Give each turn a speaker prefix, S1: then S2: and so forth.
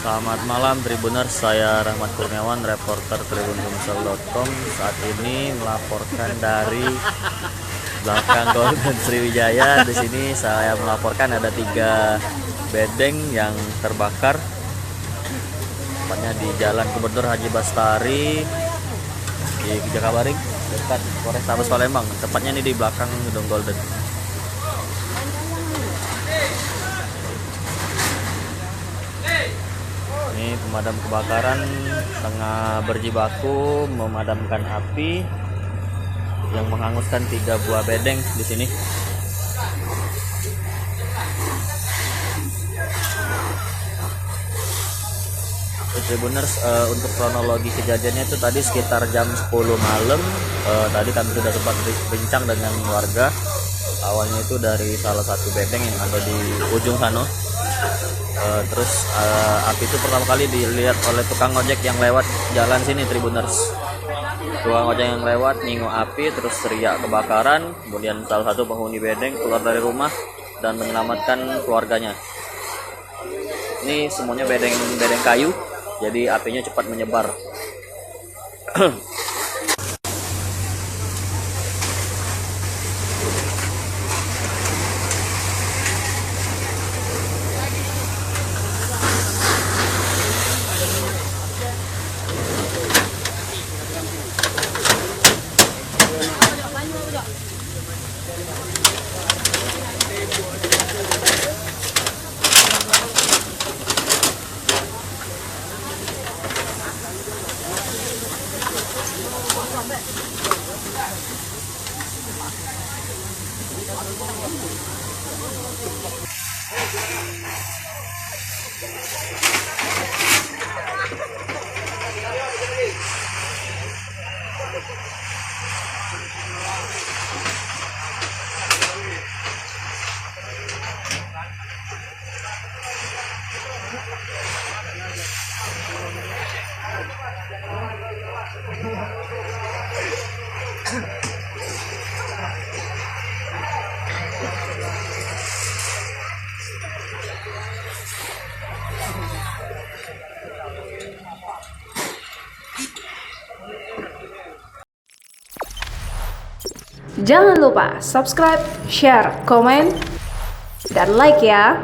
S1: Selamat malam Tribuners, saya Rahmat Kurniawan, reporter tribuntumsel.com. Saat ini melaporkan dari belakang Golden Sriwijaya. Di sini saya melaporkan ada 3 bedeng yang terbakar, tepatnya di Jalan Gubernur Haji Bastari di Jakabaring, dekat Polrestabes Palembang. Tepatnya ini di belakang gedung Golden. Ini pemadam kebakaran tengah berjibaku memadamkan api yang menghanguskan 3 buah bedeng di sini. Tribuners, untuk kronologi kejadiannya itu tadi sekitar jam 10 malam. Tadi kami sudah sempat bincang dengan warga. Awalnya itu dari salah satu bedeng yang ada di ujung sana. Terus api itu pertama kali dilihat oleh tukang ojek yang lewat jalan sini, Tribuners. Tukang ojek yang lewat nyinggung api, terus teriak kebakaran. Kemudian salah satu penghuni bedeng keluar dari rumah dan menyelamatkan keluarganya. Ini semuanya bedeng kayu, jadi apinya cepat menyebar.
S2: Jangan lupa subscribe, share, komen, dan like ya.